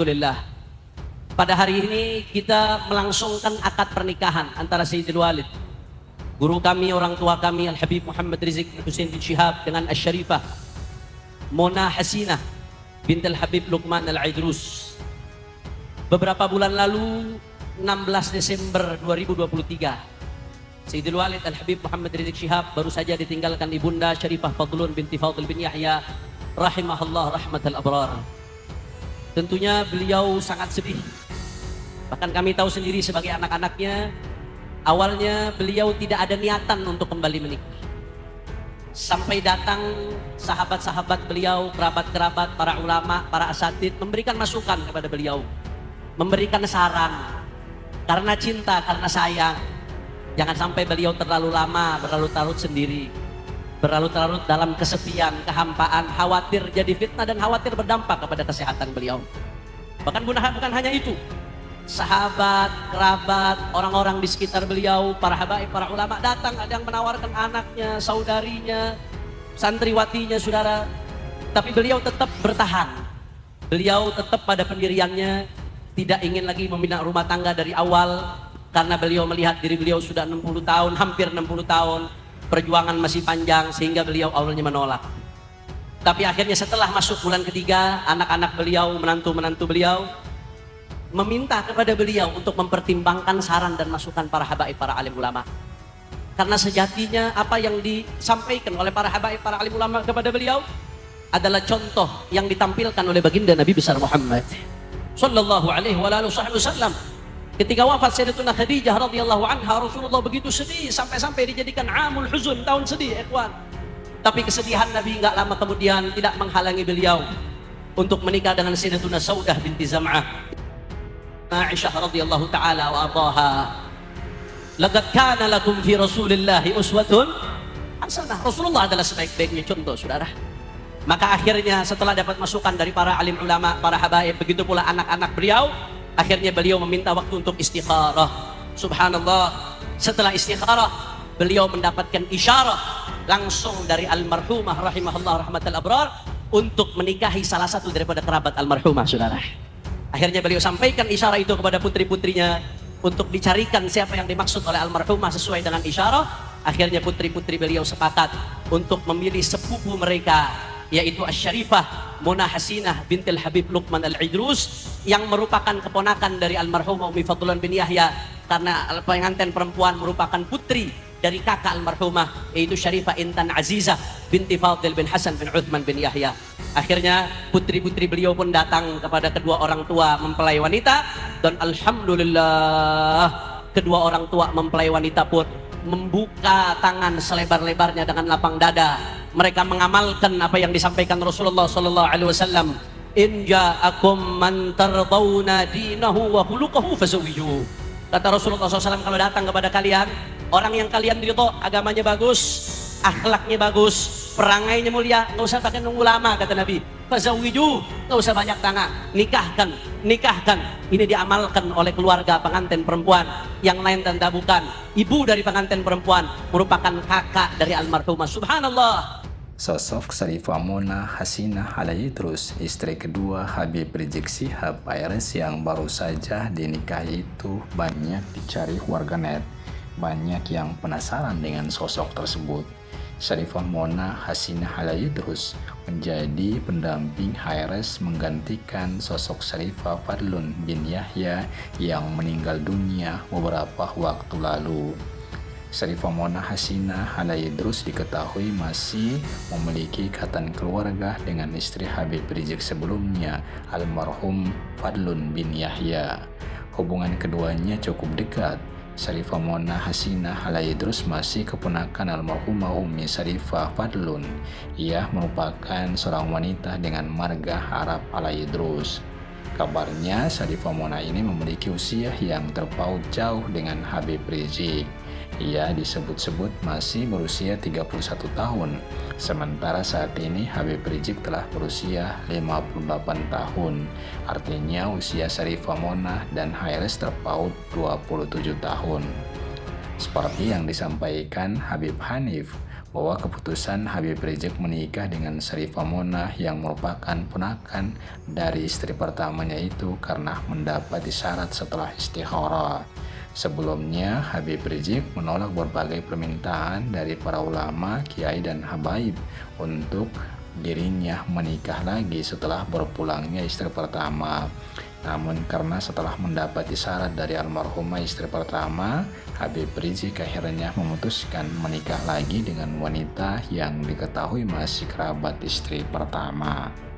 Alhamdulillah. Pada hari ini kita melangsungkan akad pernikahan antara Sayyidul Walid, guru kami, orang tua kami, Al-Habib Muhammad Rizik Husain bin Syihab, dengan Asy-Syarifah Mona Hasinah bint Al-Habib Luqman Al-Idrus. Beberapa bulan lalu, 16 Desember 2023, Sayyidul Walid Al-Habib Muhammad Rizik Syihab baru saja ditinggalkan ibunda Syarifah Fadlun binti Fadl bin Yahya rahimahullah rahmatal abrar. Tentunya beliau sangat sedih. Bahkan kami tahu sendiri sebagai anak-anaknya, awalnya beliau tidak ada niatan untuk kembali menikah. Sampai datang sahabat-sahabat beliau, kerabat-kerabat, para ulama, para asatid memberikan masukan kepada beliau, memberikan saran. Karena cinta, karena sayang, jangan sampai beliau terlalu lama berlarut-larut sendiri, berlarut-larut dalam kesepian, kehampaan, khawatir jadi fitnah dan khawatir berdampak kepada kesehatan beliau. Bahkan bukan hanya itu, sahabat, kerabat, orang-orang di sekitar beliau, para habaib, para ulama datang, ada yang menawarkan anaknya, saudarinya, santriwatinya, saudara. Tapi beliau tetap bertahan. Beliau tetap pada pendiriannya, tidak ingin lagi membina rumah tangga dari awal, karena beliau melihat diri beliau sudah 60 tahun, hampir 60 tahun, perjuangan masih panjang, sehingga beliau awalnya menolak. Tapi akhirnya setelah masuk bulan ketiga, anak-anak beliau, menantu-menantu beliau meminta kepada beliau untuk mempertimbangkan saran dan masukan para habaib, para alim ulama. Karena sejatinya apa yang disampaikan oleh para habaib, para alim ulama kepada beliau adalah contoh yang ditampilkan oleh baginda Nabi besar Muhammad sallallahu alaihi wasallam. Ketika wafat Sayyidatuna Khadijah radhiyallahu anha, Rasulullah begitu sedih sampai-sampai dijadikan amul huzun, tahun sedih, ikhwan. Tapi kesedihan Nabi enggak lama kemudian tidak menghalangi beliau untuk menikah dengan Sayyidatuna Saudah binti Zam'ah Aisyah radhiyallahu taala wa ardhaha. Laqad kana lakum fi Rasulillahi uswatun hasanah. Rasulullah adalah sebaik-baiknya contoh, saudara. Maka akhirnya setelah dapat masukan dari para alim ulama, para habaib, begitu pula anak-anak beliau, akhirnya beliau meminta waktu untuk istikharah. Subhanallah, setelah istikharah beliau mendapatkan isyarah langsung dari almarhumah rahimahullah rahmatal abrar untuk menikahi salah satu daripada kerabat almarhumah, saudara. Akhirnya beliau sampaikan isyarah itu kepada putri-putrinya untuk dicarikan siapa yang dimaksud oleh almarhumah sesuai dengan isyarah. Akhirnya putri-putri beliau sepakat untuk memilih sepupu mereka, yaitu Asy-Syarifah Mona Hasinah bintil Habib Luqman Al-Idrus, yang merupakan keponakan dari almarhumah Umi Fadlan bin Yahya, karena pengantin perempuan merupakan putri dari kakak almarhumah, yaitu Syarifah Intan Azizah binti Fadil bin Hasan bin Uthman bin Yahya. Akhirnya putri-putri beliau pun datang kepada kedua orang tua mempelai wanita, dan alhamdulillah kedua orang tua mempelai wanita pun membuka tangan selebar-lebarnya dengan lapang dada. Mereka mengamalkan apa yang disampaikan Rasulullah sallallahu alaihi wasallam, in ja'akum man tardawna dinahu wa khuluquhu fazawwijuhu. Kata Rasulullah SAW, kalau datang kepada kalian orang yang kalian ridho, agamanya bagus, akhlaknya bagus, perangainya mulia, nggak usah pakai nunggu lama, kata Nabi. Fazawwiju, nggak usah banyak tanya, nikahkan. Ini diamalkan oleh keluarga pengantin perempuan. Yang lain dan bukan ibu dari pengantin perempuan, merupakan kakak dari almarhumah. Subhanallah. Sosok Syarifah Mona Hasinah Al-Idrus, istri kedua Habib Rizik Syihab ARS yang baru saja dinikahi itu, banyak dicari warganet. Banyak yang penasaran dengan sosok tersebut. Syarifah Mona Hasinah Al-Idrus menjadi pendamping HRS menggantikan sosok Syarifah Fadlun bin Yahya yang meninggal dunia beberapa waktu lalu. Syarifah Mona Hasinah Al-Idrus diketahui masih memiliki ikatan keluarga dengan istri Habib Rizik sebelumnya, almarhum Fadlun bin Yahya. Hubungan keduanya cukup dekat. Syarifah Mona Hasinah Al-Idrus masih keponakan almarhumah Umi Syarifah Fadlun. Ia merupakan seorang wanita dengan marga Arab Al-Idrus. Kabarnya Syarifah Mona ini memiliki usia yang terpaut jauh dengan Habib Rizik. Ia disebut-sebut masih berusia 31 tahun, sementara saat ini Habib Rizik telah berusia 58 tahun. Artinya usia Syarifah Mona dan HRS terpaut 27 tahun. Seperti yang disampaikan Habib Hanif, bahwa keputusan Habib Rizik menikah dengan Syarifah Mona yang merupakan ponakan dari istri pertamanya itu karena mendapat isyarat setelah istikharah. Sebelumnya, Habib Rizik menolak berbagai permintaan dari para ulama, kiai, dan habaib untuk dirinya menikah lagi setelah berpulangnya istri pertama. Namun karena setelah mendapat isyarat dari almarhumah istri pertama, Habib Rizik akhirnya memutuskan menikah lagi dengan wanita yang diketahui masih kerabat istri pertama.